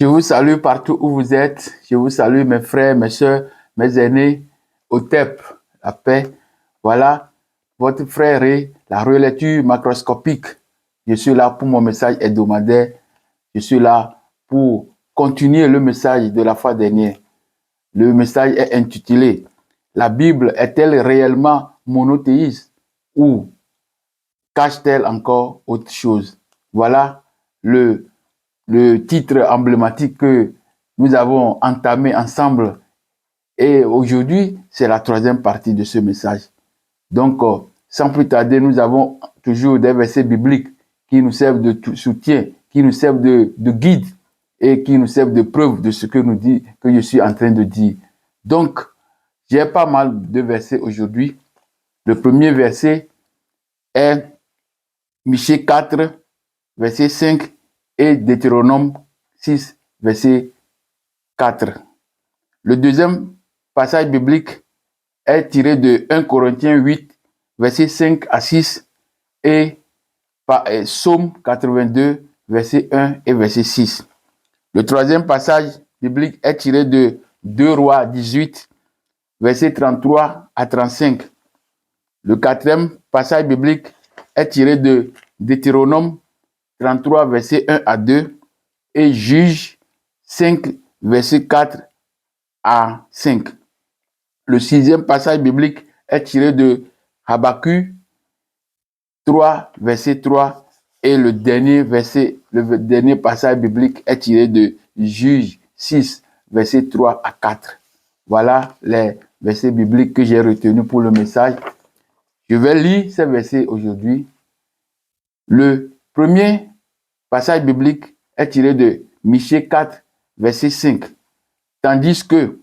Je vous salue partout où vous êtes. Je vous salue mes frères, mes soeurs, mes aînés, au TEP, la paix. Voilà votre frère et la relecture macroscopique. Je suis là pour mon message hebdomadaire. Je suis là pour continuer le message de la fois dernière. Le message est intitulé « La Bible est-elle réellement monothéiste ou cache-t-elle encore autre chose ?» Voilà le titre emblématique que nous avons entamé ensemble. Et aujourd'hui, c'est la troisième partie de ce message. Donc, sans plus tarder, nous avons toujours des versets bibliques qui nous servent de soutien, qui nous servent de guide et qui nous servent de preuve de ce que je suis en train de dire. Donc, j'ai pas mal de versets aujourd'hui. Le premier verset est Michée 4, verset 5 et Deutéronome 6, verset 4. Le deuxième passage biblique est tiré de 1 Corinthiens 8, verset 5 à 6 et Psaume 82, verset 1 et verset 6. Le troisième passage biblique est tiré de 2 Rois 18, verset 33 à 35. Le quatrième passage biblique est tiré de Deutéronome 33, verset 1 à 2 et Juge 5, verset 4 à 5. Le sixième passage biblique est tiré de Habakkuk 3, verset 3 et le dernier passage biblique est tiré de Juge 6, verset 3 à 4. Voilà les versets bibliques que j'ai retenus pour le message. Je vais lire ces versets aujourd'hui. Le premier passage biblique est tiré de Michée 4, verset 5. Tandis que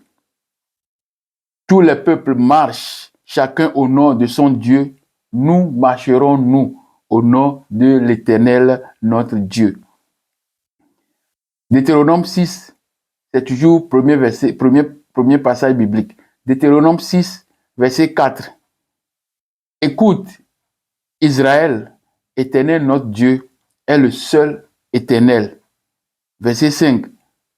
tous les peuples marchent, chacun au nom de son Dieu, nous marcherons, nous, au nom de l'Éternel, notre Dieu. Deutéronome 6, c'est toujours premier passage biblique. Deutéronome 6, verset 4. Écoute, Israël, Éternel, notre Dieu, est le seul Éternel. Verset 5.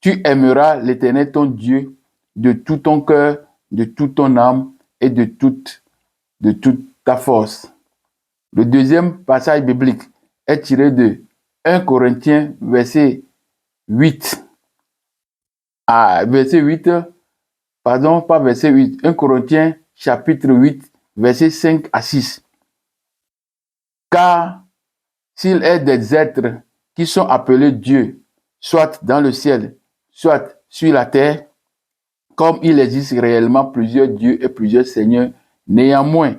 Tu aimeras l'Éternel, ton Dieu, de tout ton cœur, de toute ton âme et de toute ta force. Le deuxième passage biblique est tiré de 1 Corinthiens, verset 8. Verset 8, pardon, pas verset 8. 1 Corinthiens, chapitre 8, verset 5 à 6. Car s'il est des êtres qui sont appelés Dieu, soit dans le ciel, soit sur la terre, comme il existe réellement plusieurs dieux et plusieurs seigneurs, néanmoins,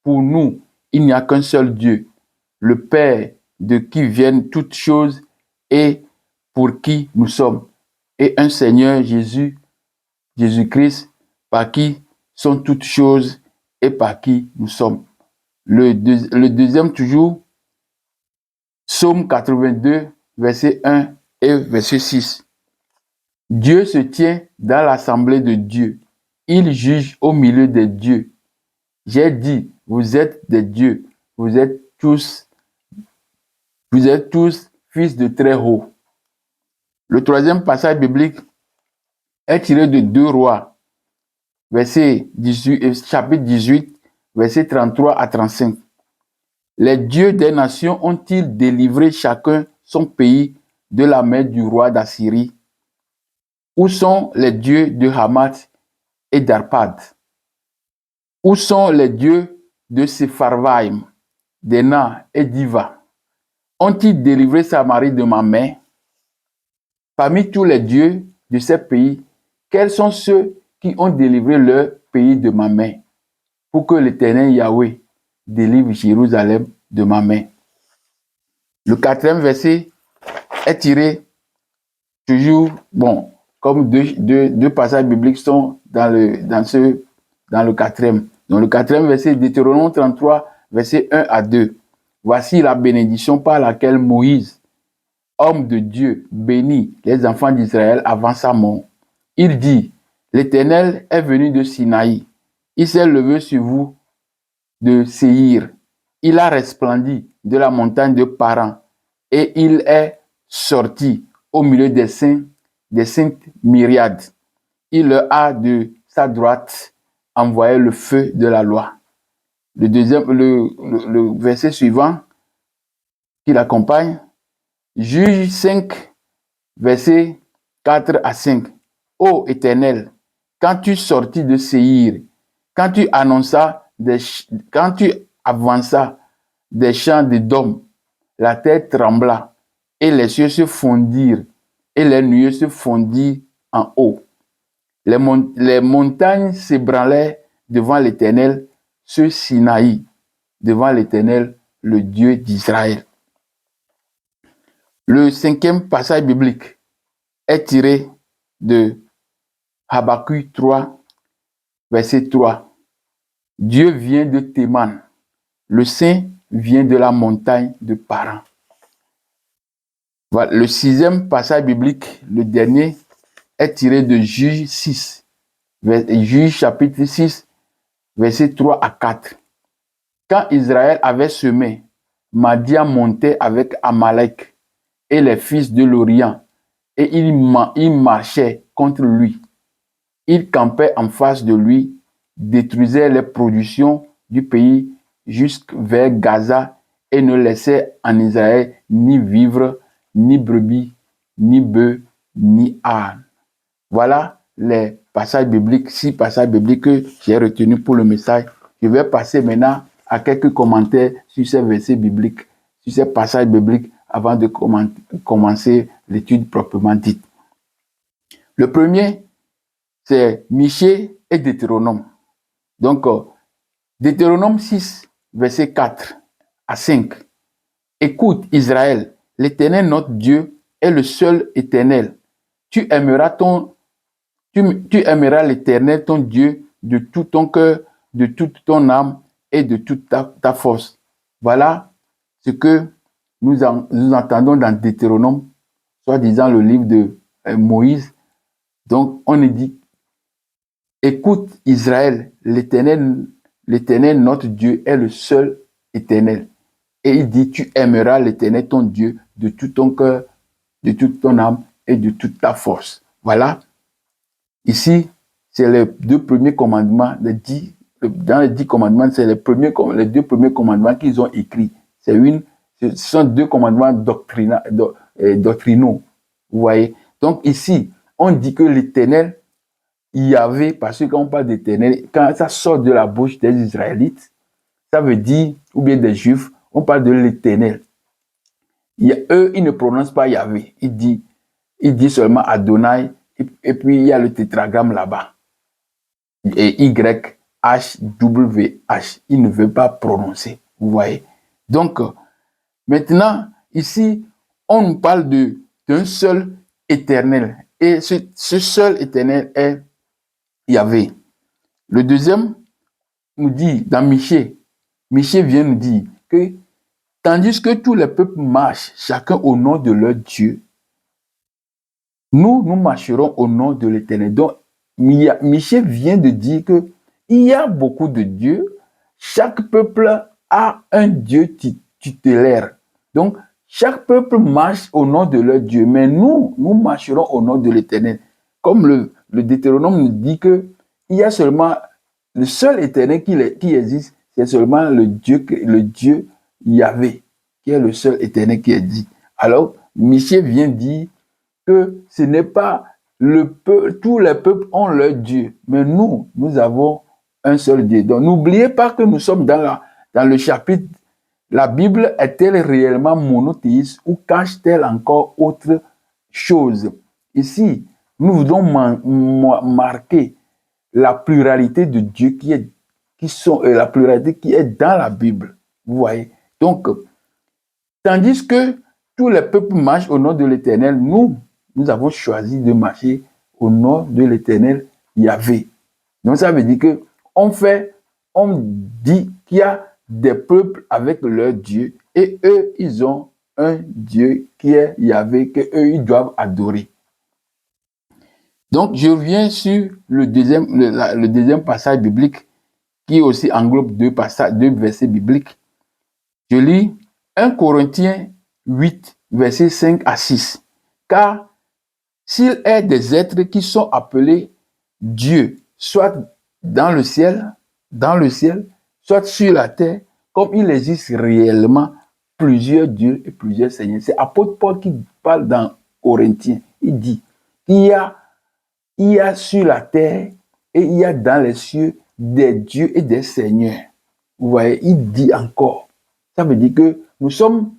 pour nous, il n'y a qu'un seul Dieu, le Père de qui viennent toutes choses et pour qui nous sommes, et un Seigneur Jésus-Christ, par qui sont toutes choses et par qui nous sommes. Le deuxième toujours, Psaume 82, verset 1 et verset 6. Dieu se tient dans l'assemblée de Dieu. Il juge au milieu des dieux. J'ai dit, vous êtes des dieux. Vous êtes tous fils de très haut. Le troisième passage biblique est tiré de 2 Rois, chapitre 18, verset 33 à 35. Les dieux des nations ont-ils délivré chacun son pays de la main du roi d'Assyrie? Où sont les dieux de Hamath et d'Arpad? Où sont les dieux de Sepharvaïm, d'Ena et d'Iva? Ont-ils délivré Samarie de ma main? Parmi tous les dieux de ces pays, quels sont ceux qui ont délivré leur pays de ma main, pour que l'Éternel Yahweh délivre Jérusalem de ma main? Le quatrième verset est tiré toujours, comme deux passages bibliques sont dans le quatrième. Dans le quatrième verset, Deutéronome 33, verset 1 à 2. Voici la bénédiction par laquelle Moïse, homme de Dieu, bénit les enfants d'Israël avant sa mort. Il dit, l'Éternel est venu de Sinaï. Il s'est levé sur vous de Séhir. Il a resplendi de la montagne de Paran et il est sorti au milieu des saints des saintes myriades. Il leur a de sa droite envoyé le feu de la loi. Le verset suivant qui l'accompagne, Juge 5, verset 4 à 5. Ô Éternel, quand tu sortis de Séhir, quand tu avanças des champs d'Édom, la terre trembla, et les cieux se fondirent, et les nuées se fondirent en haut. Les montagnes s'ébranlaient devant l'Éternel, ce Sinaï, devant l'Éternel, le Dieu d'Israël. Le cinquième passage biblique est tiré de Habakkuk 3, verset 3. Dieu vient de Théman, le Saint vient de la montagne de Paran. Voilà. Le sixième passage biblique, le dernier, est tiré de Juge 6, Juge chapitre 6, verset 3 à 4. Quand Israël avait semé, Madian montait avec Amalek et les fils de l'Orient, et ils marchaient contre lui. Ils campaient en face de lui, détruisaient les productions du pays jusqu'vers Gaza et ne laissaient en Israël ni vivre, ni brebis, ni bœufs, ni ânes. Voilà les passages bibliques, 6 passages bibliques que j'ai retenus pour le message. Je vais passer maintenant à quelques commentaires sur ces versets bibliques, sur ces passages bibliques, avant de commencer l'étude proprement dite. Le premier, c'est Michée et Deutéronome. Donc, Deutéronome 6, verset 4 à 5. Écoute, Israël, l'Éternel notre Dieu est le seul Éternel. Tu aimeras l'Éternel ton Dieu de tout ton cœur, de toute ton âme et de toute ta force. Voilà ce que nous entendons dans Deutéronome, soi-disant le livre de Moïse. Donc, on est dit, écoute Israël, l'Éternel notre Dieu est le seul Éternel. Et il dit, tu aimeras l'Éternel ton Dieu de tout ton cœur, de toute ton âme et de toute ta force. Voilà. Ici, c'est les deux premiers commandements, dans les 10 commandements, c'est les deux premiers commandements qu'ils ont écrits. Ce sont deux commandements doctrinaux. Vous voyez? Donc ici, on dit que l'Éternel, Yahvé, parce que quand on parle d'Éternel, quand ça sort de la bouche des Israélites, ça veut dire, ou bien des Juifs, on parle de l'Éternel. Eux, ils ne prononcent pas Yahvé. Ils disent seulement Adonai, et puis il y a le tétragramme là-bas. Et YHWH. Ils ne veulent pas prononcer. Vous voyez? Donc, maintenant, ici, on nous parle d'un seul Éternel. Et ce seul Éternel est Yahvé. Le deuxième nous dit, dans Michée vient nous dire que tandis que tous les peuples marchent, chacun au nom de leur Dieu, nous marcherons au nom de l'Éternel. Donc, Michée vient de dire qu'il y a beaucoup de dieux. Chaque peuple a un Dieu tutélaire. Donc, chaque peuple marche au nom de leur Dieu. Mais nous marcherons au nom de l'Éternel. Comme le Deutéronome nous dit qu'il y a seulement le seul Éternel qui existe, c'est seulement le Dieu Yahvé, qui est le seul Éternel qui existe. Alors, Michée vient dire que ce n'est pas tous les peuples ont leur Dieu, mais nous avons un seul Dieu. Donc, n'oubliez pas que nous sommes dans le chapitre, la Bible est-elle réellement monothéiste ou cache-t-elle encore autre chose? Ici, nous voulons marquer la pluralité de Dieu la pluralité qui est dans la Bible. Vous voyez? Donc, tandis que tous les peuples marchent au nom de l'Éternel, nous avons choisi de marcher au nom de l'Éternel Yahvé. Donc, ça veut dire que on dit qu'il y a des peuples avec leur Dieu et eux, ils ont un Dieu qui est Yahvé, qu'eux, ils doivent adorer. Donc, je reviens sur le deuxième passage biblique qui aussi englobe deux versets bibliques. Je lis 1 Corinthiens 8, versets 5 à 6. Car s'il est des êtres qui sont appelés Dieu, soit dans le ciel, soit sur la terre, comme il existe réellement plusieurs dieux et plusieurs seigneurs. C'est apôtre Paul qui parle dans Corinthiens. Il dit qu'il y a sur la terre et il y a dans les cieux des dieux et des seigneurs. Vous voyez, il dit encore. Ça veut dire que nous sommes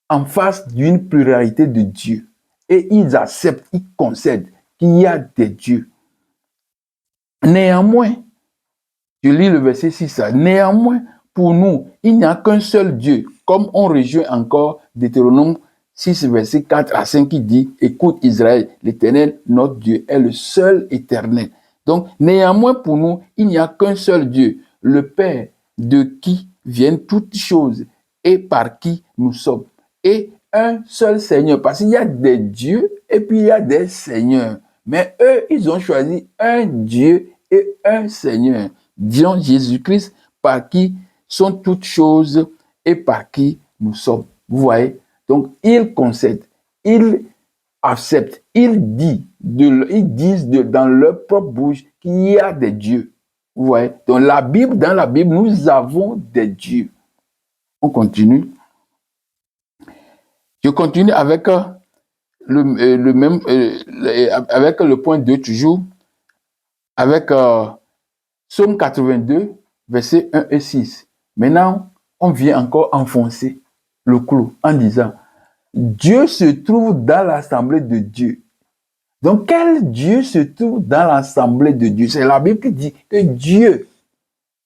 en face d'une pluralité de dieux. Et ils acceptent, ils concèdent qu'il y a des dieux. Néanmoins, je lis le verset 6. Néanmoins, pour nous, il n'y a qu'un seul Dieu, comme on rejoint encore Deutéronome 6, verset 4 à 5 qui dit, écoute Israël, l'Éternel, notre Dieu, est le seul éternel. Donc, néanmoins, pour nous, il n'y a qu'un seul Dieu, le Père, de qui viennent toutes choses et par qui nous sommes. Et un seul Seigneur, parce qu'il y a des dieux et puis il y a des seigneurs. Mais eux, ils ont choisi un Dieu et un Seigneur, disons Jésus-Christ, par qui sont toutes choses et par qui nous sommes. Vous voyez? Donc, ils concèdent, ils acceptent, ils disent dans leur propre bouche qu'il y a des dieux. Vous voyez? Donc, dans la Bible, nous avons des dieux. On continue. Je continue avec avec le point 2 toujours, avec Psaume 82, versets 1 et 6. Maintenant, on vient encore enfoncer le clou en disant, Dieu se trouve dans l'assemblée de Dieu. Donc, quel Dieu se trouve dans l'assemblée de Dieu? C'est la Bible qui dit que Dieu.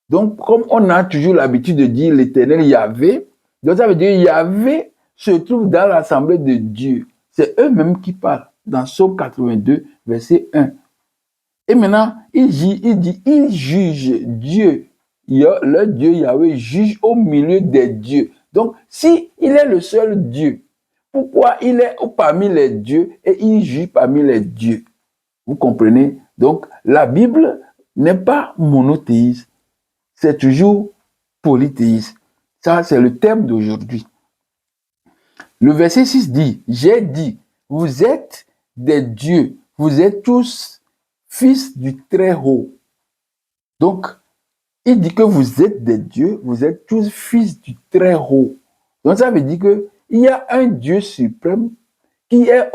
Donc, comme on a toujours l'habitude de dire l'Éternel Yahvé, donc ça veut dire Yahvé se trouve dans l'assemblée de Dieu. C'est eux-mêmes qui parlent dans Psaume 82, verset 1. Et maintenant, il juge Dieu. Le Dieu Yahvé juge au milieu des dieux. Donc, si il est le seul Dieu, pourquoi il est parmi les dieux et il juge parmi les dieux? Vous comprenez? Donc, la Bible n'est pas monothéiste. C'est toujours polythéiste. Ça, c'est le thème d'aujourd'hui. Le verset 6 dit, j'ai dit, vous êtes des dieux, vous êtes tous fils du Très-Haut. Donc, il dit que vous êtes des dieux, vous êtes tous fils du Très-Haut. Donc, ça veut dire qu'il y a un Dieu suprême qui est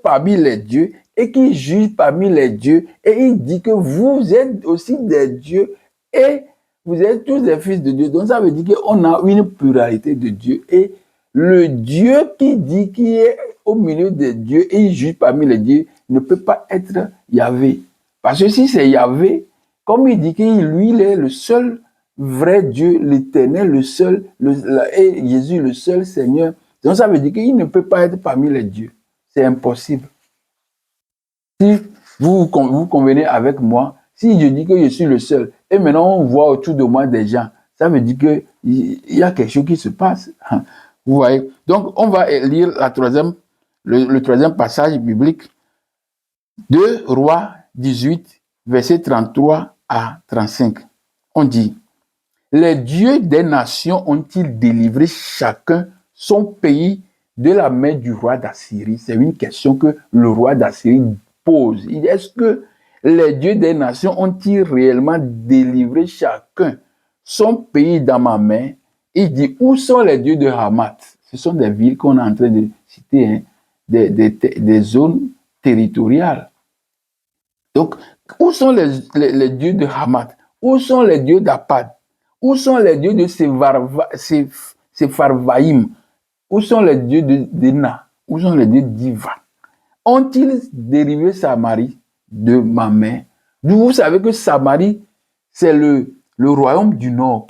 parmi les dieux et qui juge parmi les dieux. Et il dit que vous êtes aussi des dieux et vous êtes tous des fils de Dieu. Donc, ça veut dire qu'on a une pluralité de dieux. Et le Dieu qui dit qu'il est au milieu des dieux et il juge parmi les dieux ne peut pas être Yahvé. Parce que si c'est Yahvé, comme il dit qu'il lui, il est le seul vrai Dieu, l'Éternel, le seul, et Jésus, le seul Seigneur. Donc ça veut dire qu'il ne peut pas être parmi les dieux. C'est impossible. Si vous convenez avec moi, si je dis que je suis le seul, et maintenant on voit autour de moi des gens, ça veut dire qu'il y a quelque chose qui se passe. Vous voyez? Donc on va lire le troisième passage biblique. 2 Rois 18, versets 33 à 35. On dit, les dieux des nations ont-ils délivré chacun son pays de la main du roi d'Assyrie? C'est une question que le roi d'Assyrie pose. Il dit, est-ce que les dieux des nations ont-ils réellement délivré chacun son pays dans ma main? Il dit, où sont les dieux de Hamath? Ce sont des villes qu'on est en train de citer, hein, des zones territoriales. Donc, où sont les dieux de Hamath? Où sont les dieux d'Apad? Où sont les dieux de Sepharvaïm? Où sont les dieux d'Ena? Où sont les dieux d'Iva? Ont-ils dérivé Samarie de ma main? Vous savez que Samarie, c'est le royaume du Nord.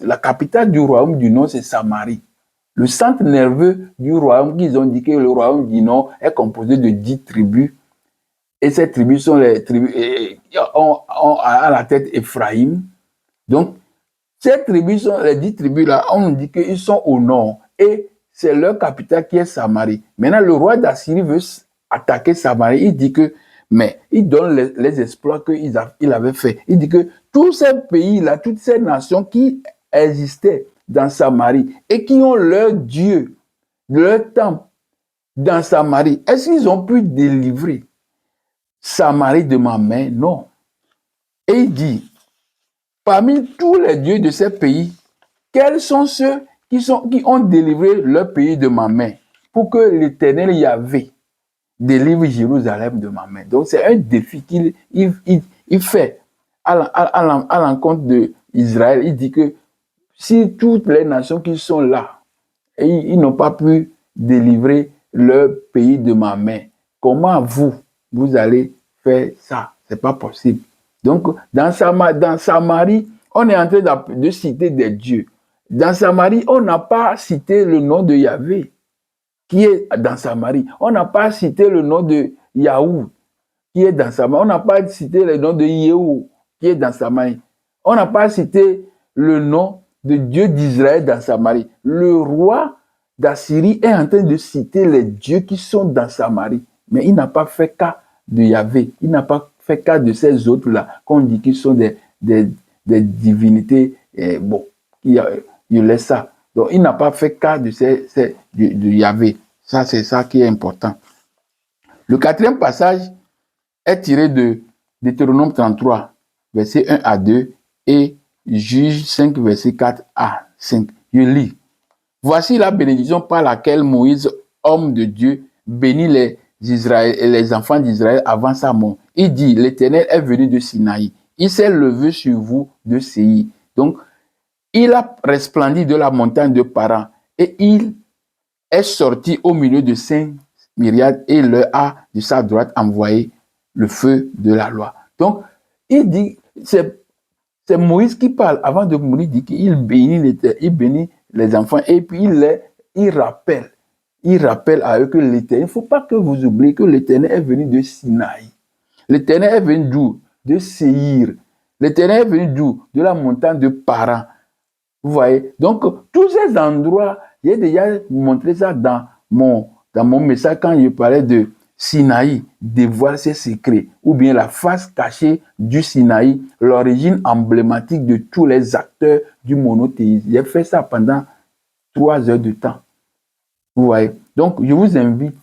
La capitale du royaume du Nord, c'est Samarie. Le centre nerveux du royaume, qu'ils ont dit que le royaume du Nord est composé de 10 tribus. Et ces tribus sont les tribus, à la tête Ephraïm. Donc, ces tribus sont, les 10 tribus-là, on dit qu'ils sont au nord. Et c'est leur capitale qui est Samarie. Maintenant, le roi d'Assyrie veut attaquer Samarie. Il dit que, mais il donne les exploits qu'il avait fait. Il dit que tous ces pays-là, toutes ces nations qui existaient dans Samarie et qui ont leur Dieu, leur temple, dans Samarie. Est-ce qu'ils ont pu délivrer Samarie de ma main? Non. Et il dit, parmi tous les dieux de ces pays, quels sont ceux qui ont délivré leur pays de ma main pour que l'Éternel Yahvé délivre Jérusalem de ma main? Donc c'est un défi qu'il fait à l'encontre d'Israël. Il dit que si toutes les nations qui sont là, et ils n'ont pas pu délivrer leur pays de ma main, comment vous allez faire ça? C'est pas possible. Donc, dans Samarie, on est en train de citer des dieux. Dans Samarie, on n'a pas cité le nom de Yahvé, qui est dans Samarie. On n'a pas cité le nom de Yahou, qui est dans Samarie. On n'a pas cité le nom de Yehou, qui est dans Samarie. On n'a pas cité le nom de Dieu d'Israël dans Samarie. Le roi d'Assyrie est en train de citer les dieux qui sont dans Samarie. Mais il n'a pas fait cas de Yahvé. Il n'a pas fait cas de ces autres-là, qu'on dit qu'ils sont des divinités. Bon, il laisse ça. Donc, il n'a pas fait cas de de Yahvé. Ça, c'est ça qui est important. Le quatrième passage est tiré de Deutéronome 33, versets 1 à 2 et Juge 5, versets 4 à 5. Je lis. Voici la bénédiction par laquelle Moïse, homme de Dieu, bénit les enfants d'Israël avant sa mort. Il dit, l'Éternel est venu de Sinaï. Il s'est levé sur vous de Séir. Donc, il a resplendi de la montagne de Paran et il est sorti au milieu de 5 myriades et leur a de sa droite envoyé le feu de la loi. Donc, il dit, c'est Moïse qui parle. Avant de mourir, il dit qu'il bénit les enfants et puis il rappelle à eux que l'Éternel, il ne faut pas que vous oubliez que l'Éternel est venu de Sinaï. L'Éternel est venu d'où? De Séir. L'Éternel est venu d'où? De la montagne de Paran. Vous voyez? Donc, tous ces endroits, j'ai déjà montré ça dans mon message quand je parlais de Sinaï, dévoile ses secrets, ou bien la face cachée du Sinaï, l'origine emblématique de tous les acteurs du monothéisme. J'ai fait ça pendant 3 heures de temps. Vous voyez? Donc, je vous invite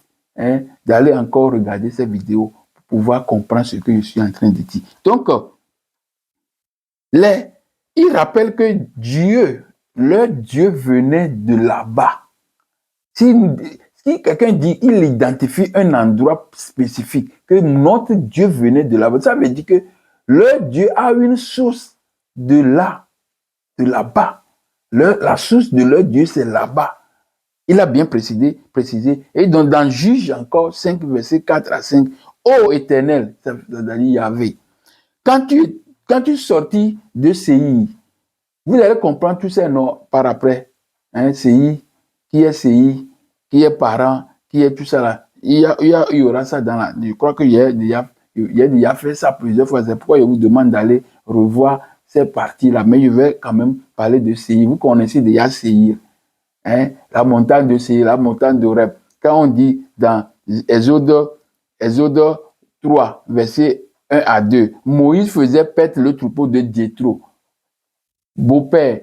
d'aller encore regarder ces vidéos pour pouvoir comprendre ce que je suis en train de dire. Donc, il rappelle que leur Dieu venait de là-bas. Si quelqu'un dit, il identifie un endroit spécifique, que notre Dieu venait de là-bas, ça veut dire que leur Dieu a une source de là-bas. La source de leur Dieu, c'est là-bas. Il a bien précisé. Et donc, dans Juge encore 5, versets 4 à 5, ô Éternel, c'est-à-dire Yahvé, quand tu sortis de Séir, vous allez comprendre tous ces noms par après. Séir, qui est Paran, qui est tout ça là. Il y aura ça dans la... Je crois qu'il y a déjà fait ça plusieurs fois. C'est pourquoi je vous demande d'aller revoir ces parties-là. Mais je vais quand même parler de Séir. Vous connaissez déjà Séir. La montagne de Séir, la montagne de Horeb. Quand on dit dans Exode 3, verset 1 à 2, Moïse faisait paître le troupeau de Jéthro, beau-père,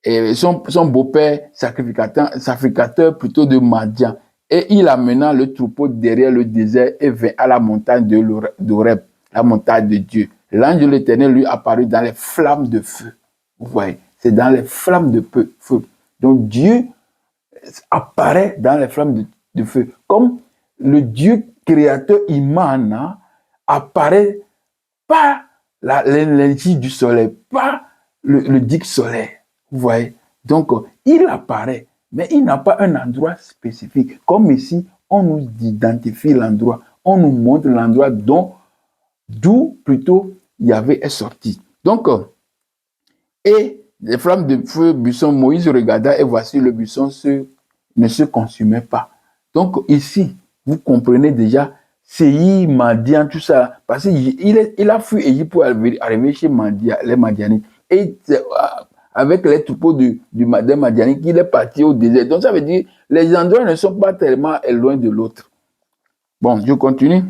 et son beau-père sacrificateur plutôt de Madian. Et il amena le troupeau derrière le désert et vint à la montagne d'Horeb, la montagne de Dieu. L'ange de l'Éternel lui apparut dans les flammes de feu. Vous voyez, c'est dans les flammes de feu. Donc Dieu apparaît dans les flammes de feu. Comme le Dieu créateur Imana apparaît par l'énergie du soleil, par le digue solaire. Vous voyez? Donc, il apparaît, mais il n'a pas un endroit spécifique. Comme ici, on nous identifie l'endroit, on nous montre l'endroit d'où plutôt Yahvé est sorti. Donc, et les flammes de feu, buisson, Moïse regarda et voici le buisson ne se consumait pas. Donc ici, vous comprenez déjà, Séir, Madian, tout ça, parce qu'il a fui Égypte pour arriver chez les Madianites. Et avec les troupeaux des Madianites, il est parti au désert. Donc ça veut dire les endroits ne sont pas tellement loin de l'autre. Bon, je continue.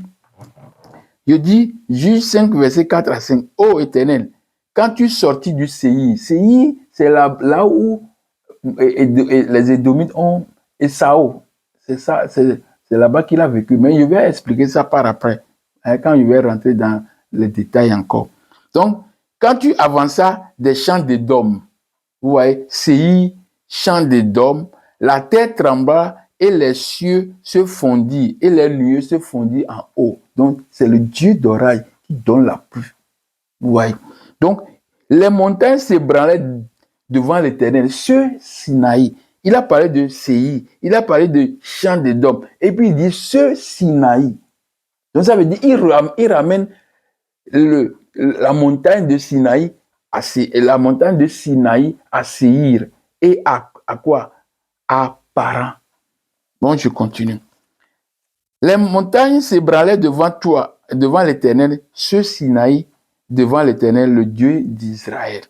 Je dis, Juge 5, verset 4 à 5. Ô Éternel, quand tu sortis du Séir, c'est là où les Édomites ont Esaü. C'est ça, c'est C'est là-bas qu'il a vécu. Mais je vais expliquer ça par après, hein, quand je vais rentrer dans les détails encore. Donc, quand tu avanças des champs d'Édom, vous voyez, Séir, champ d'Édom, la terre trembla et les cieux se fondirent et les lieux se fondirent en haut. Donc, c'est le Dieu d'orage qui donne la pluie. Vous voyez. Donc, les montagnes s'ébranlaient devant l'Éternel. Ce Sinaï, il a parlé de Séir, il a parlé de champ d'Édom. Et puis il dit ce Sinaï. Donc, ça veut dire il ramène la montagne de Sinaï la montagne de Sinaï à Séir et à quoi? À Paran. Bon, je continue. Les montagnes s'ébranlaient devant toi, devant l'Éternel, ce Sinaï devant l'Éternel, le Dieu d'Israël.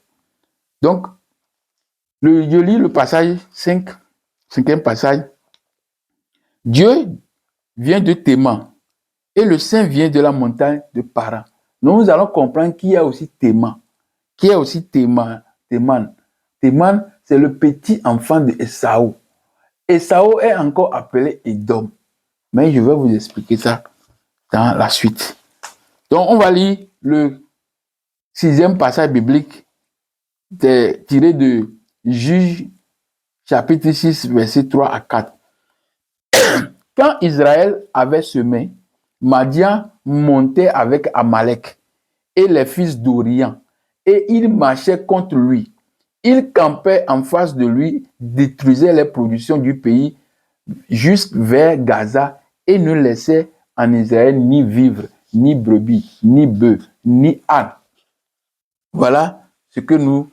Donc, je lis le passage 5, cinquième passage. Dieu vient de Théman et le Saint vient de la montagne de Paran. Nous allons comprendre qu'il y a aussi Théman. Qui est aussi Théman. Théman, c'est le petit enfant d'Ésaü. Ésaü est encore appelé Édom. Mais je vais vous expliquer ça dans la suite. Donc, on va lire le 6e passage biblique tiré de Juges, chapitre 6, versets 3 à 4. Quand Israël avait semé, Madian montait avec Amalek et les fils d'Orian, et ils marchaient contre lui. Ils campaient en face de lui, détruisaient les productions du pays jusque vers Gaza et ne laissaient en Israël ni vivre, ni brebis, ni bœufs, ni ânes. Voilà ce que nous,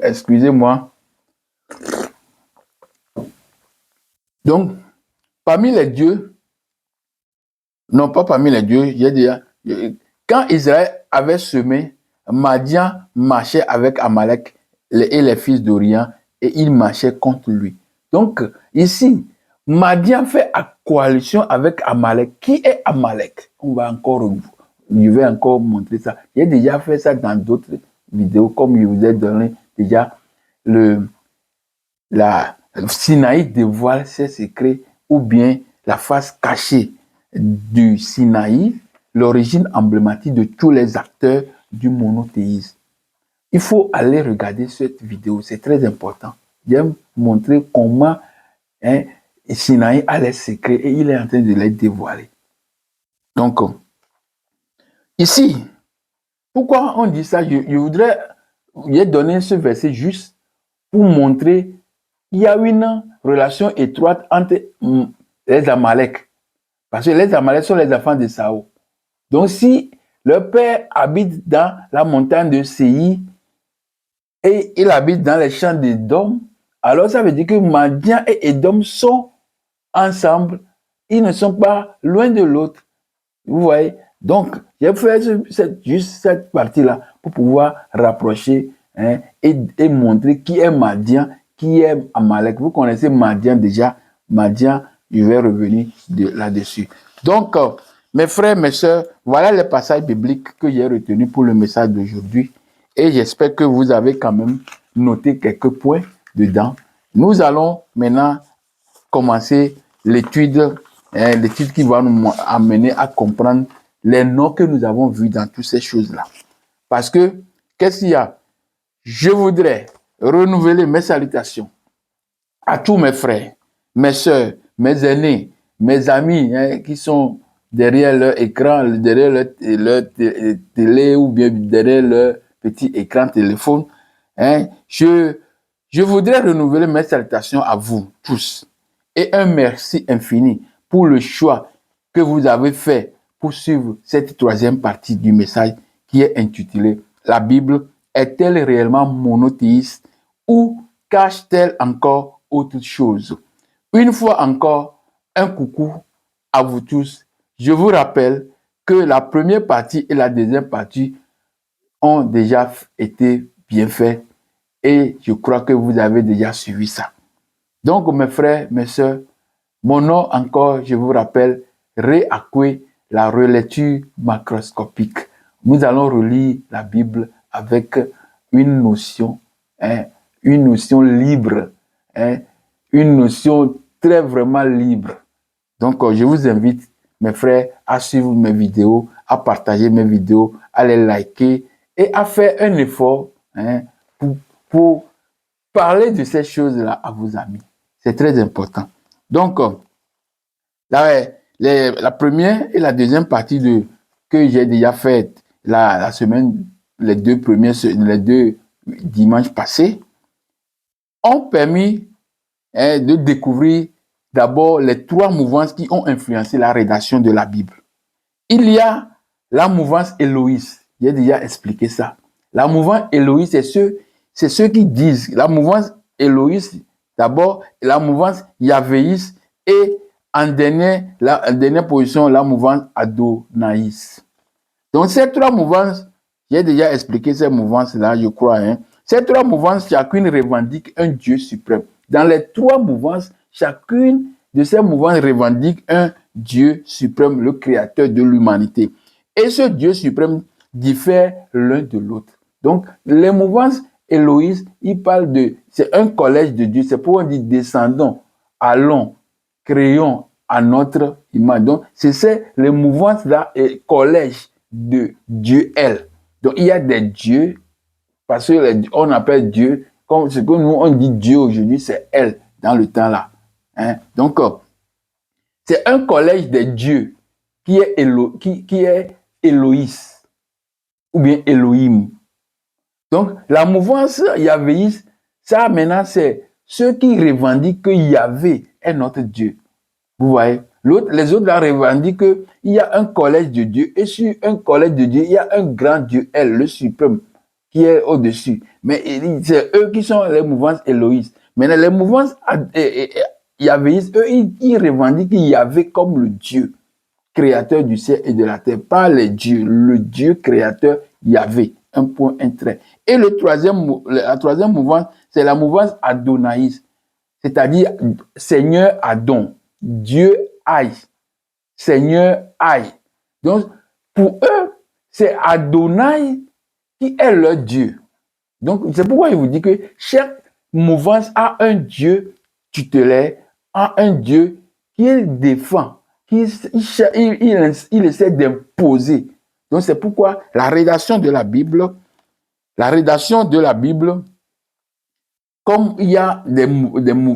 excusez-moi. Donc, parmi les dieux, non pas parmi les dieux, j'ai dit, quand Israël avait semé, Madian marchait avec Amalek et les fils d'Orian et il marchait contre lui. Donc, ici, Madian fait coalition avec Amalek. Qui est Amalek? Je vais encore montrer ça. J'ai déjà fait ça dans d'autres vidéos, comme je vous ai donné déjà la Sinaï dévoile ses secrets ou bien la face cachée du Sinaï, l'origine emblématique de tous les acteurs du monothéisme. Il faut aller regarder cette vidéo, c'est très important. J'aime montrer comment Sinaï a les secrets et il est en train de les dévoiler. Donc, ici, pourquoi on dit ça? Je voudrais donner ce verset juste pour montrer qu'il y a une relation étroite entre les Amalek. Parce que les Amalek sont les enfants de Saül. Donc, si leur père habite dans la montagne de Séir et il habite dans les champs d'Édom, alors ça veut dire que Madian et Édom sont ensemble. Ils ne sont pas loin de l'autre. Vous voyez? Donc, j'ai fait juste cette partie-là pour pouvoir rapprocher et montrer qui est Madian, qui est Amalek. Vous connaissez Madian déjà. Madian, je vais revenir là-dessus. Donc, mes frères, mes sœurs, voilà les passages bibliques que j'ai retenus pour le message d'aujourd'hui. Et j'espère que vous avez quand même noté quelques points dedans. Nous allons maintenant commencer l'étude qui va nous amener à comprendre les noms que nous avons vus dans toutes ces choses-là. Parce que, qu'est-ce qu'il y a? Je voudrais renouveler mes salutations à tous mes frères, mes soeurs, mes aînés, mes amis qui sont derrière leur écran, derrière leur télé ou bien derrière leur petit écran téléphone. Je voudrais renouveler mes salutations à vous tous et un merci infini pour le choix que vous avez fait pour suivre cette troisième partie du message qui est intitulée « La Bible est-elle réellement monothéiste ou cache-t-elle encore autre chose ?» Une fois encore, un coucou à vous tous. Je vous rappelle que la première partie et la deuxième partie ont déjà été bien faites et je crois que vous avez déjà suivi ça. Donc, mes frères, mes sœurs, mon nom encore, je vous rappelle, Réacoué, la relecture macroscopique. Nous allons relire la Bible avec une notion libre, une notion très vraiment libre. Donc, je vous invite, mes frères, à suivre mes vidéos, à partager mes vidéos, à les liker et à faire un effort pour parler de ces choses-là à vos amis. C'est très important. Donc, la première et la deuxième partie que j'ai déjà faite la semaine, les deux dimanches passés, ont permis de découvrir d'abord les trois mouvances qui ont influencé la rédaction de la Bible. Il y a la mouvance Éloïste. J'ai déjà expliqué ça. La mouvance Éloïste, c'est ceux qui disent. La mouvance Éloïste, d'abord, la mouvance Yahvéiste et en dernière position, la mouvance Adonaïs. Donc, ces trois mouvances, j'ai déjà expliqué ces mouvances-là, je crois. Ces trois mouvances, chacune revendique un Dieu suprême. Dans les trois mouvances, chacune de ces mouvances revendique un Dieu suprême, le créateur de l'humanité. Et ce Dieu suprême diffère l'un de l'autre. Donc, les mouvances éloïstes, ils parlent c'est un collège de Dieu. C'est pourquoi on dit descendons, allons, créons à notre image. Donc, c'est les mouvances-là et collège de Dieu, elle. Donc, il y a des dieux, parce qu'on appelle Dieu, comme ce que nous, on dit Dieu aujourd'hui, c'est elle, dans le temps là. Donc, c'est un collège des dieux qui est Éloïs, ou bien Elohim. Donc, la mouvance yahvéiste, ça maintenant, c'est ceux qui revendiquent que Yahvé est notre Dieu. Vous voyez? Les autres là revendiquent qu'il y a un collège de Dieu, et sur un collège de Dieu, il y a un grand Dieu, elle, le suprême, qui est au-dessus. Mais c'est eux qui sont les mouvances éloïstes. Maintenant, les mouvances yahvéistes, eux, ils revendiquent Yahvé comme le Dieu, créateur du ciel et de la terre, pas les dieux, le Dieu créateur Yahvé, un point, un trait. Et la troisième mouvance, c'est la mouvance adonaïste, c'est-à-dire Seigneur Adon, Dieu aïe, Seigneur aïe. Donc, pour eux, c'est Adonai qui est leur Dieu. Donc, c'est pourquoi il vous dit que chaque mouvance a un Dieu tutélaire, a un Dieu qu'il défend, il essaie d'imposer. Donc, c'est pourquoi la rédaction de la Bible, comme il y a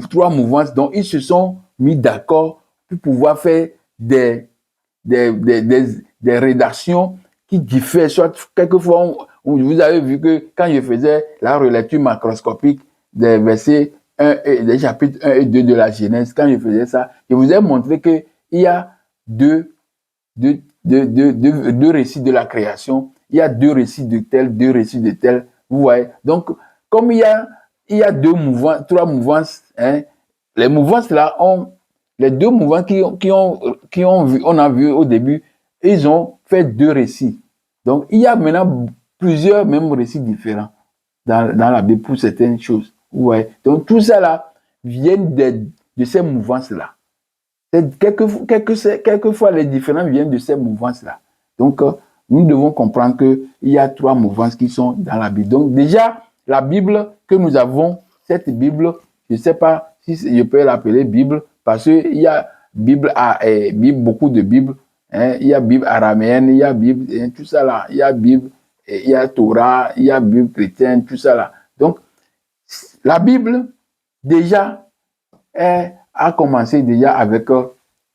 trois mouvances, donc ils se sont mis d'accord pour pouvoir faire des rédactions qui diffèrent. Soit quelquefois, vous avez vu que quand je faisais la relecture macroscopique des versets 1 et des chapitres 1 et 2 de la Genèse, quand je faisais ça, je vous ai montré qu'il y a deux récits de la création, il y a deux récits de tel, deux récits de tel. Vous voyez? Donc, comme il y a trois mouvances, les mouvances là les deux mouvances on a vu au début, ils ont fait deux récits. Donc, il y a maintenant plusieurs mêmes récits différents dans la Bible pour certaines choses. Ouais. Donc, tout ça là vient de ces mouvances-là. Quelquefois, les différents viennent de ces mouvances-là. Donc, nous devons comprendre qu'il y a trois mouvances qui sont dans la Bible. Donc, déjà, la Bible que nous avons, cette Bible, je ne sais pas si je peux l'appeler Bible, parce qu'il y a beaucoup de Bibles. Il y a Bible araméenne, il y a Bible, tout ça là. Il y a Bible, il y a Torah, il y a Bible chrétienne, tout ça là. Donc, la Bible, déjà, a commencé déjà avec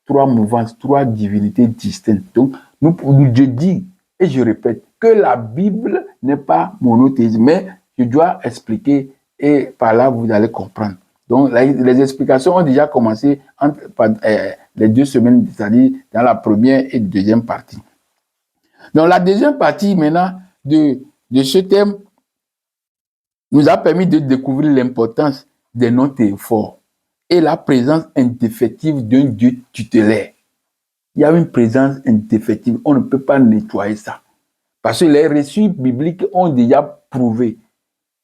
trois mouvances, trois divinités distinctes. Donc, je dis et je répète que la Bible n'est pas monothéisme, mais je dois expliquer et par là, vous allez comprendre. Donc, les explications ont déjà commencé entre les 2 semaines, c'est-à-dire dans la première et deuxième partie. Donc, la deuxième partie, maintenant, de ce thème, nous a permis de découvrir l'importance des noms théophores et la présence indéfectible d'un Dieu tutélaire. Il y a une présence indéfectible, on ne peut pas nettoyer ça. Parce que les récits bibliques ont déjà prouvé,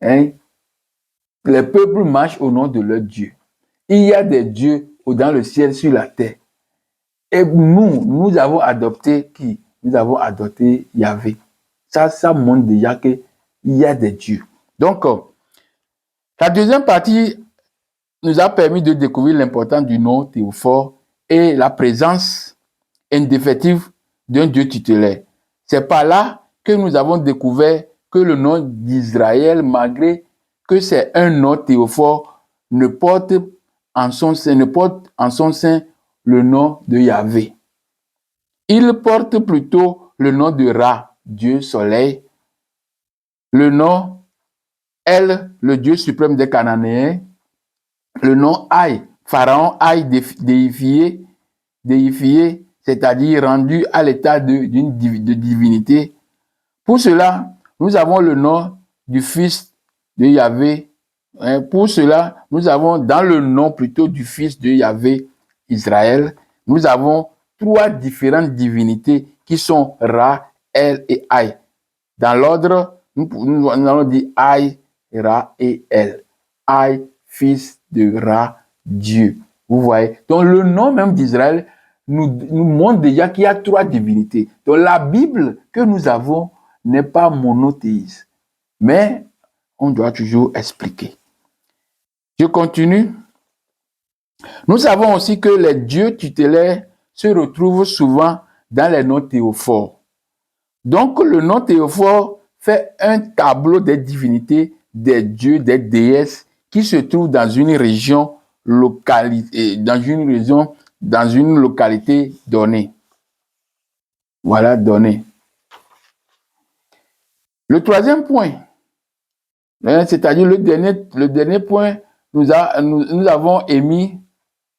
les peuples marchent au nom de leur Dieu. Il y a des dieux dans le ciel, sur la terre. Et nous avons adopté qui? Nous avons adopté Yahvé. Ça montre déjà qu'il y a des dieux. Donc, la deuxième partie nous a permis de découvrir l'importance du nom théophore et la présence indéfectible d'un Dieu tutélaire. C'est par là que nous avons découvert que le nom d'Israël, malgré que c'est un nom théophore, ne porte en son sein le nom de Yahvé. Il porte plutôt le nom de Ra, Dieu soleil, le nom El, le Dieu suprême des Cananéens, le nom Aï, Pharaon Aï déifié, c'est-à-dire rendu à l'état de divinité. Pour cela, nous avons le nom du fils de Yahvé. Pour cela, nous avons dans le nom plutôt du fils de Yahvé, Israël, nous avons 3 différentes divinités qui sont Ra, El et Aï. Dans l'ordre, nous allons dire Aï, Ra et El. Aï, fils de Ra, Dieu. Vous voyez? Donc le nom même d'Israël nous montre déjà qu'il y a 3 divinités. Donc la Bible que nous avons n'est pas monothéiste. Mais on doit toujours expliquer. Je continue. Nous savons aussi que les dieux tutélaires se retrouvent souvent dans les noms théophores. Donc le nom théophore fait un tableau des divinités, des dieux, des déesses qui se trouvent dans une région dans une localité donnée. Voilà, donnée. Le 3e point, c'est-à-dire le dernier point, nous avons émis,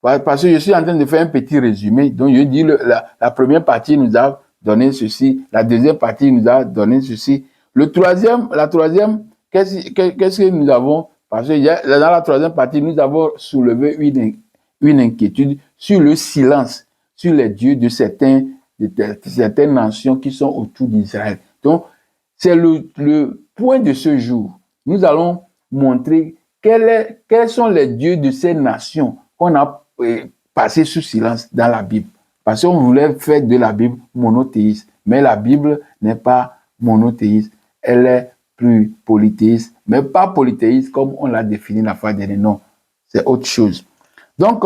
parce que je suis en train de faire un petit résumé, donc je dis la première partie nous a donné ceci, la deuxième partie nous a donné ceci. La troisième, qu'est-ce que nous avons? Parce que dans la troisième partie, nous avons soulevé une inquiétude sur le silence, sur les dieux de certaines nations qui sont autour d'Israël. Donc, c'est le point de ce jour. Nous allons montrer quels sont les dieux de ces nations qu'on a passé sous silence dans la Bible. Parce qu'on voulait faire de la Bible monothéiste. Mais la Bible n'est pas monothéiste. Elle est plus polythéiste, mais pas polythéiste comme on l'a défini la fois dernière. Non, c'est autre chose. Donc,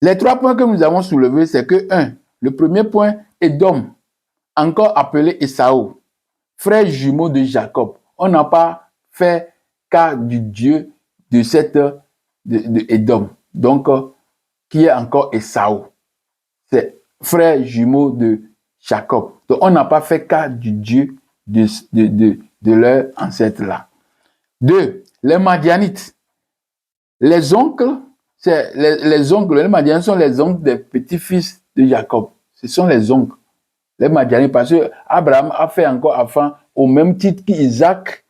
les 3 points que nous avons soulevés, c'est que 1. Le premier point, Édom, encore appelé Ésaü, frère jumeau de Jacob. On n'a pas fait cas du Dieu de Édom. Donc, qui est encore Ésaü. C'est frère jumeau de Jacob. Donc, on n'a pas fait cas du Dieu de leur ancêtre là. 2. Les Madianites. Les oncles, les Madianites sont les oncles des petits-fils de Jacob. Ce sont les oncles. Les Madianites, parce que Abraham a fait encore enfant au même titre qu'Isaac,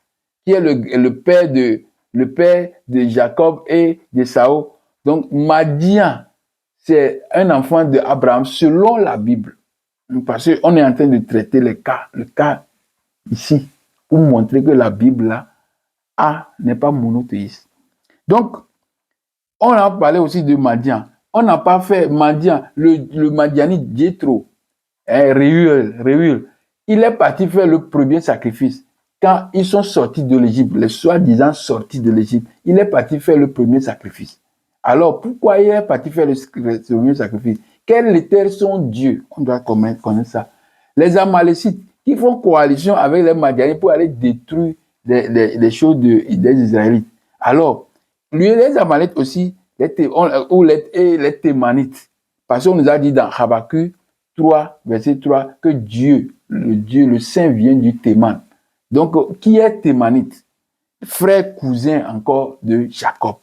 qui est le père de Jacob et d'Ésaü. Donc, Madian, c'est un enfant d'Abraham selon la Bible. Parce qu'on est en train de traiter le cas ici, pour montrer que la Bible là, n'est pas monothéiste. Donc, on a parlé aussi de Madian. On n'a pas fait Madian, le Madianite Jéthro, Réhuel. Il est parti faire le premier sacrifice. Quand ils sont sortis de l'Égypte, les soi-disant sortis de l'Égypte, il est parti faire le premier sacrifice. Alors, pourquoi il est parti faire le premier sacrifice? Quel était son Dieu? On doit connaître ça. Les Amalécites qui font coalition avec les Madianites pour aller détruire les choses des Israélites. Alors, les Amalécites aussi, les Thémanites. Parce qu'on nous a dit dans Habakkuk 3, verset 3, que Dieu, le Saint vient du Théman. Donc, qui est Thémanite? Frère, cousin encore de Jacob.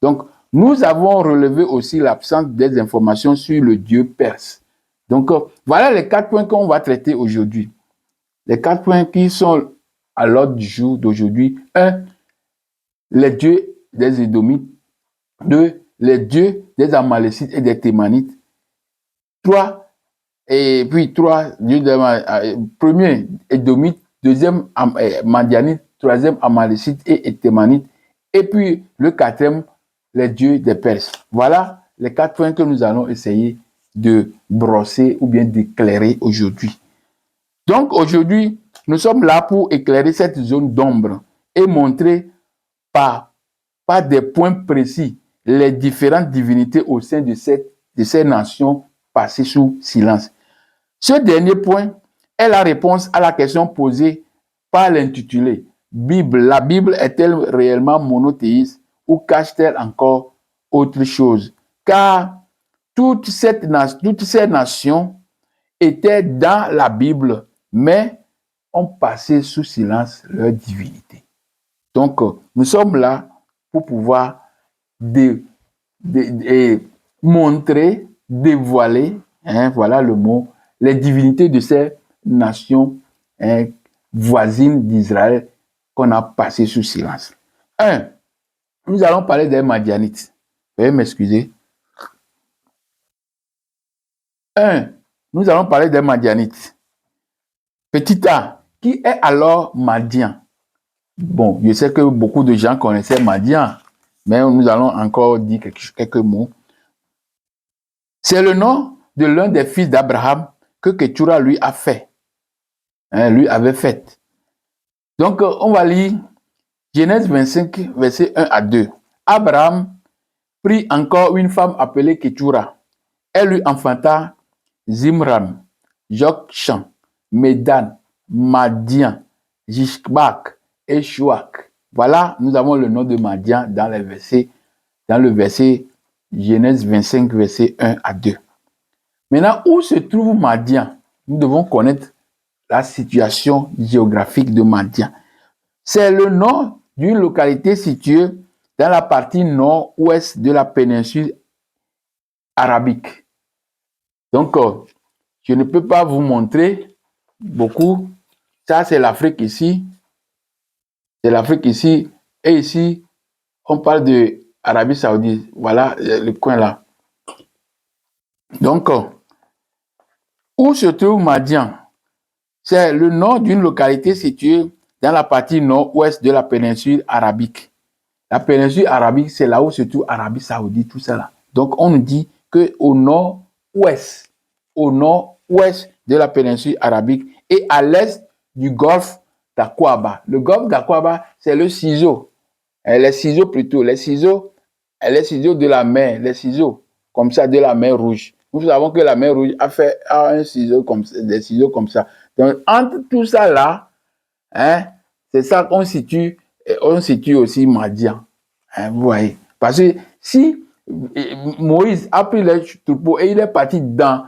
Donc, nous avons relevé aussi l'absence des informations sur le Dieu perse. Donc, voilà les 4 points qu'on va traiter aujourd'hui. Les 4 points qui sont à l'ordre du jour d'aujourd'hui. 1. Les dieux des Édomites. 2. Les dieux des Amalécites et des Thémanites. 3. Et puis 3. Premier, Édomite. 2e, Madianite. 3e, Amalécite et Thémanite. Et puis le 4e, les dieux des Perses. Voilà les 4 points que nous allons essayer de brosser ou bien d'éclairer aujourd'hui. Donc aujourd'hui, nous sommes là pour éclairer cette zone d'ombre et montrer par des points précis les différentes divinités au sein de cette de ces nations passées sous silence. Ce dernier point est la réponse à la question posée par l'intitulé. La Bible est-elle réellement monothéiste ou cache-t-elle encore autre chose? Car toutes ces nations étaient dans la Bible, mais ont passé sous silence leur divinité. Donc, nous sommes là pour pouvoir montrer, dévoiler, voilà le mot, les divinités de ces nations voisines d'Israël qu'on a passé sous silence. Nous allons parler des Madianites. Veuillez m'excuser. Nous allons parler des Madianites. Petit A, qui est alors Madian? Bon, je sais que beaucoup de gens connaissaient Madian, mais nous allons encore dire quelques mots. C'est le nom de l'un des fils d'Abraham que Ketura lui a fait. Lui avait fait. Donc, on va lire Genèse 25, verset 1 à 2. Abraham prit encore une femme appelée Ketura. Elle lui enfanta Zimran, Jokshan, Medan, Madian, Jishbak et Shuak. Voilà, nous avons le nom de Madian dans le verset Genèse 25, verset 1 à 2. Maintenant, où se trouve Madian? Nous devons connaître la situation géographique de Madian. C'est le nom d'une localité située dans la partie nord-ouest de la péninsule arabique. Donc, je ne peux pas vous montrer beaucoup. Ça, c'est l'Afrique ici. C'est l'Afrique ici. Et ici, on parle de Arabie Saoudite. Voilà le coin là. Donc, où se trouve Madian? C'est le nom d'une localité située dans la partie nord-ouest de la péninsule arabique. La péninsule arabique, c'est là où se trouve Arabie Saoudite, tout ça là. Donc, on nous dit qu'au nord-ouest de la péninsule arabique et à l'est du golfe d'Aqaba. Le golfe d'Aqaba, c'est le ciseau. Les ciseaux plutôt, les ciseaux de la mer, les ciseaux comme ça de la mer Rouge. Nous savons que la mer Rouge a un ciseau comme ça, des ciseaux comme ça. Donc, entre tout ça là, c'est ça qu'on situe, on situe aussi Madian. Vous voyez. Parce que si Moïse a pris les troupeaux et il est parti dans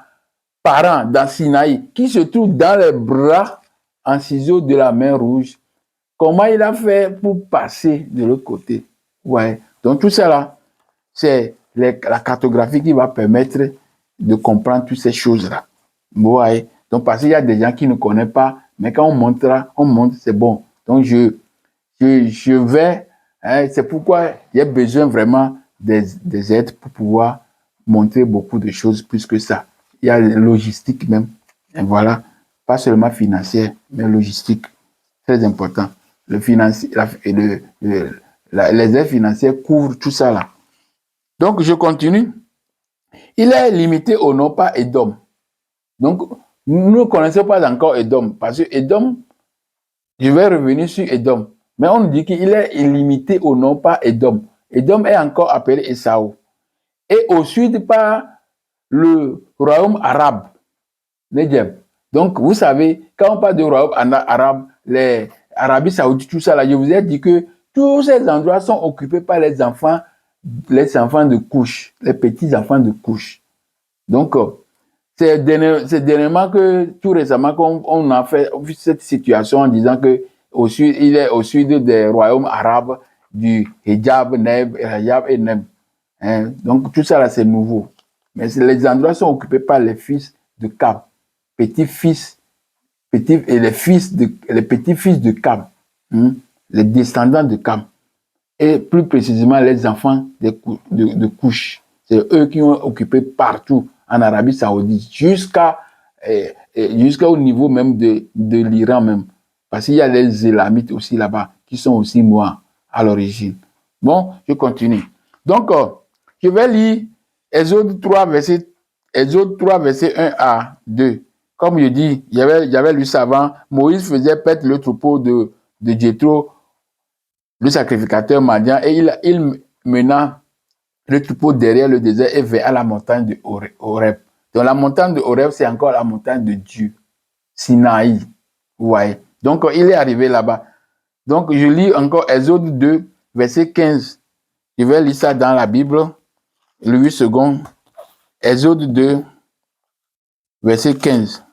Paran, dans Sinaï, qui se trouve dans les bras en ciseaux de la mer Rouge, comment il a fait pour passer de l'autre côté? Ouais. Donc tout ça là, c'est la cartographie qui va permettre de comprendre toutes ces choses-là. Vous voyez? Donc parce qu'il y a des gens qui ne connaissent pas, mais quand on montre, c'est bon. Donc je vais, c'est pourquoi il y a besoin vraiment des aides pour pouvoir montrer beaucoup de choses plus que ça. Il y a la logistique même, et voilà, pas seulement financière, mais logistique, très important. Les aides financières couvrent tout ça là. Donc, je continue. Il est limité au nom par Édom. Donc, nous ne connaissons pas encore Édom, parce que Édom, je vais revenir sur Édom, mais on nous dit qu'il est limité au nom par Édom. Édom est encore appelé Esaou. Et au sud par le royaume arabe, Nédjem. Donc, vous savez, quand on parle de royaume arabe, les Arabie Saoudite, tout ça là, je vous ai dit que tous ces endroits sont occupés par les enfants de couche, les petits-enfants de couche. Donc, c'est dernièrement que, tout récemment, qu'on a vu cette situation en disant que il est au sud des royaumes arabes du Hijab, Neb et Neb. Donc, tout ça là, c'est nouveau. Mais les endroits sont occupés par les fils de Cam, et les petits-fils de Cam, les descendants de Cam. Et plus précisément les enfants de Couche. C'est eux qui ont occupé partout en Arabie Saoudite, jusqu'au niveau même de l'Iran même. Parce qu'il y a les Élamites aussi là-bas, qui sont aussi noirs à l'origine. Bon, je continue. Donc, je vais lire Exode 3, verset 1 à 2. Comme je dis, j'avais lu ça avant, Moïse faisait paître le troupeau de Jéthro, le sacrificateur Madian, et il mena le troupeau derrière le désert et vers à la montagne de Horeb. Donc la montagne de Horeb, c'est encore la montagne de Dieu, Sinaï. Vous voyez. Donc il est arrivé là-bas. Donc je lis encore Exode 2, verset 15. Je vais lire ça dans la Bible, le 8 secondes. Exode 2, verset 15.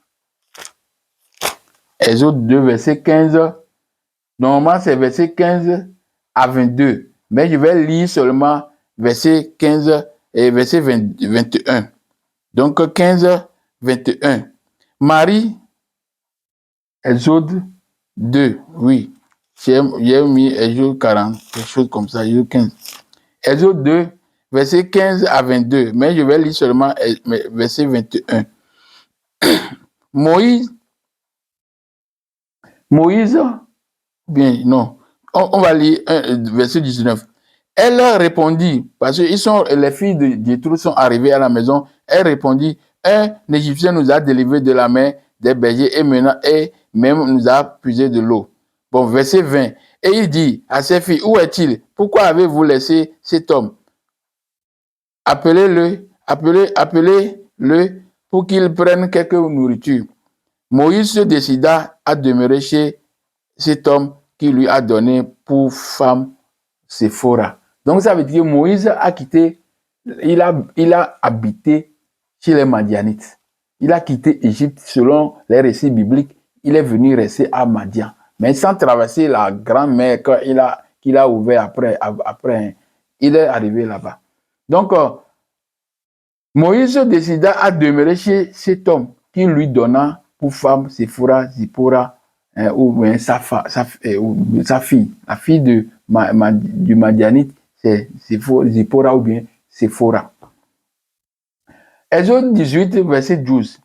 Exode 2, verset 15. Normalement, c'est verset 15 à 22. Mais je vais lire seulement verset 15 et verset 21. Donc 15, 21. Marie, Exode 2, oui. J'ai mis Exode 40, quelque chose comme ça, Exode 15. Exode 2, verset 15 à 22. Mais je vais lire seulement verset 21. Moïse, bien, non. On va lire verset 19. Elle répondit, parce que les filles de Jétro sont arrivées à la maison. Elle répondit, un Égyptien nous a délivrés de la main des bergers et même nous a puisé de l'eau. Bon, verset 20. Et il dit à ses filles, où est-il? Pourquoi avez-vous laissé cet homme? Appelez-le pour qu'il prenne quelque nourriture. Moïse se décida à demeurer chez cet homme qui lui a donné pour femme Séphora. Donc ça veut dire que Moïse a quitté, il a habité chez les Madianites. Il a quitté Égypte selon les récits bibliques. Il est venu rester à Madian. Mais sans traverser la grande mer qu'il a ouvert après, il est arrivé là-bas. Donc, Moïse décida à demeurer chez cet homme qui lui donna pour femme Séphora, Zipporah, ou bien sa fille. La fille du Madianite, c'est Zipporah ou bien Séphora. Exode 18, verset 12.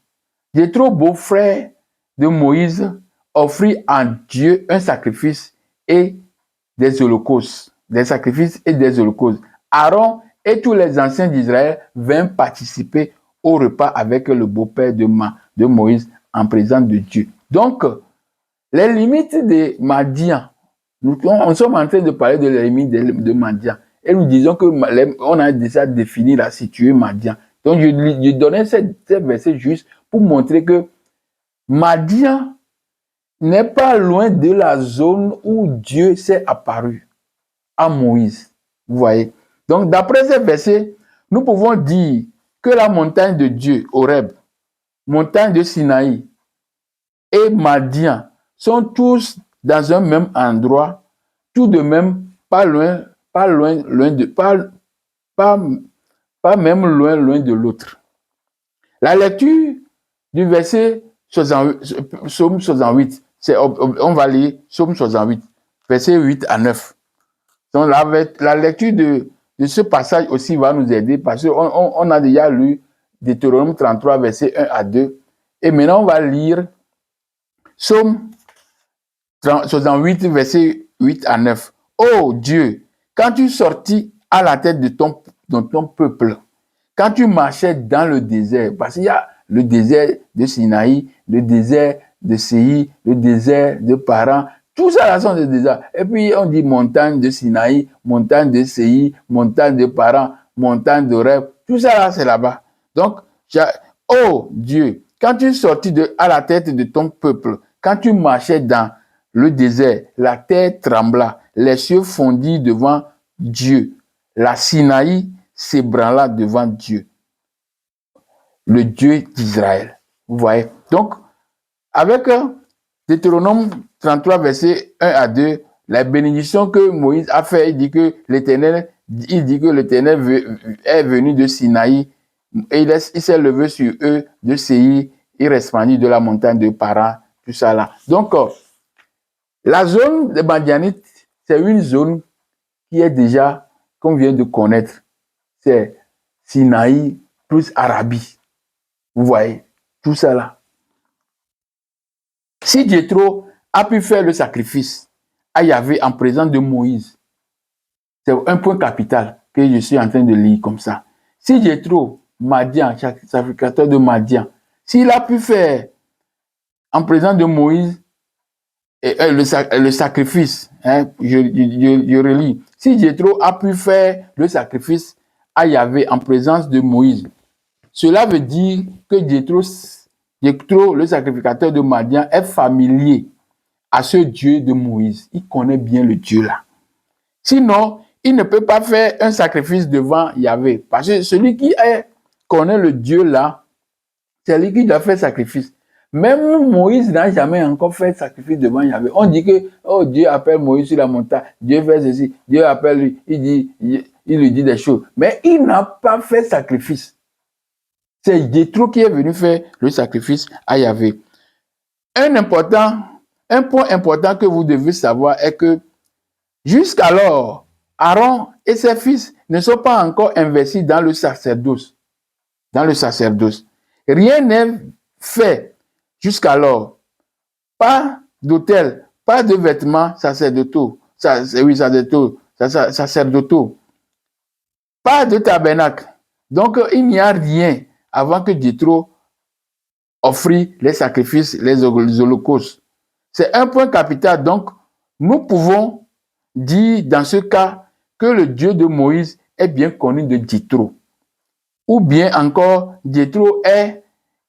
Jéthro, beau-frère de Moïse, offrit à Dieu un sacrifice et des holocaustes. Des sacrifices et des holocaustes. Aaron et tous les anciens d'Israël vinrent participer au repas avec le beau-père de Moïse en présence de Dieu. Donc, les limites de Madian, nous sommes en train de parler de les limites de Madian. Et nous disons qu'on a déjà défini la située Madian. Donc, je donnais ce verset juste pour montrer que Madian n'est pas loin de la zone où Dieu s'est apparu à Moïse. Vous voyez? Donc, d'après ces versets, nous pouvons dire que la montagne de Dieu, Horeb, montagne de Sinaï et Madian sont tous dans un même endroit, tout de même pas même loin de l'autre. La lecture du verset 68, Psaume 68, on va lire Psaume 68, verset 8 à 9. Donc la lecture de ce passage aussi va nous aider parce qu'on a déjà lu Deutéronome 33, verset 1 à 2. Et maintenant, on va lire Psaume 68, verset 8 à 9. Oh Dieu, quand tu sortis à la tête de ton peuple, quand tu marchais dans le désert, parce qu'il y a le désert de Sinaï, le désert de Séir, le désert de Paran, tout ça là sont des déserts. Et puis on dit montagne de Sinaï, montagne de Séir, montagne de Paran, montagne de Horeb, tout ça là c'est là-bas. Donc, oh Dieu, quand tu sortis à la tête de ton peuple, quand tu marchais dans le désert, la terre trembla, les cieux fondirent devant Dieu, la Sinaï s'ébranla devant Dieu, le Dieu d'Israël. Vous voyez? Donc, avec Deutéronome 33, verset 1 à 2, la bénédiction que Moïse a fait, il dit que l'Éternel est venu de Sinaï et il s'est levé sur eux de Séir, il resplendit de la montagne de Paran, tout ça là. Donc, la zone de Madianite, c'est une zone qui est déjà, qu'on vient de connaître, c'est Sinaï plus Arabie. Vous voyez, tout ça là. Si Jéthro a pu faire le sacrifice à Yahvé en présence de Moïse, c'est un point capital que je suis en train de lire comme ça. Si Jéthro, Madian, sacrificateur de Madian, s'il a pu faire en présence de Moïse le sacrifice, hein, je relis. Si Jéthro a pu faire le sacrifice à Yahvé en présence de Moïse. Cela veut dire que Jéthro, le sacrificateur de Madian, est familier à ce Dieu de Moïse. Il connaît bien le Dieu là. Sinon, il ne peut pas faire un sacrifice devant Yahvé. Parce que celui qui connaît le Dieu là, c'est lui qui doit faire sacrifice. Même Moïse n'a jamais encore fait sacrifice devant Yahvé. On dit que oh, Dieu appelle Moïse sur la montagne, Dieu fait ceci, Dieu appelle lui, il lui dit des choses. Mais il n'a pas fait sacrifice. C'est Jéthro qui est venu faire le sacrifice à Yahvé. Un point important que vous devez savoir est que jusqu'alors, Aaron et ses fils ne sont pas encore investis dans le sacerdoce. Rien n'est fait jusqu'alors. Pas d'autel, pas de vêtements sacerdotaux, pas de tabernacle. Donc, il n'y a rien avant que Jéthro offrit les sacrifices, les holocaustes. C'est un point capital. Donc, nous pouvons dire dans ce cas que le Dieu de Moïse est bien connu de Jéthro. Ou bien encore, Jéthro est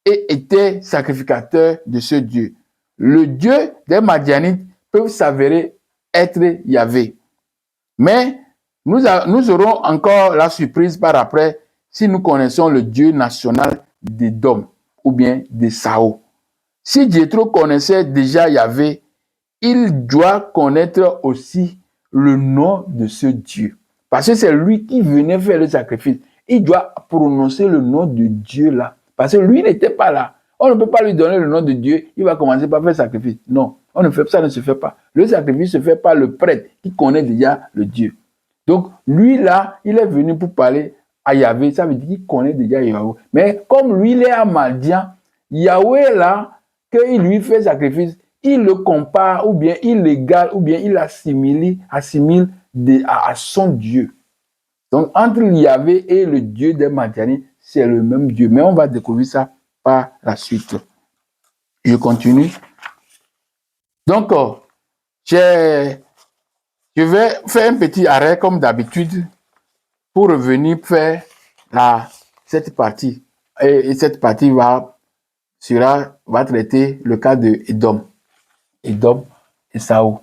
et était sacrificateur de ce Dieu. Le Dieu des Madianites peut s'avérer être Yahvé. Mais nous aurons encore la surprise par après si nous connaissons le Dieu national d'Édom ou bien de Saül. Si Jéthro connaissait déjà Yahvé, il doit connaître aussi le nom de ce Dieu. Parce que c'est lui qui venait faire le sacrifice. Il doit prononcer le nom de Dieu là. Parce que lui n'était pas là. On ne peut pas lui donner le nom de Dieu. Il va commencer par faire sacrifice. Non, ça ne se fait pas. Le sacrifice se fait par le prêtre qui connaît déjà le Dieu. Donc, lui là, il est venu pour parler à Yahvé. Ça veut dire qu'il connaît déjà Yahvé. Mais comme lui, il est à Madian, Yahvé là, qu'il lui fait sacrifice, il le compare ou bien il l'égale ou bien il assimile à son Dieu. Donc, entre Yahvé et le Dieu des Madianites, c'est le même Dieu. Mais on va découvrir ça par la suite. Je continue. Donc, je vais faire un petit arrêt comme d'habitude pour revenir faire cette partie. Et cette partie va traiter le cas de Édom et Saül.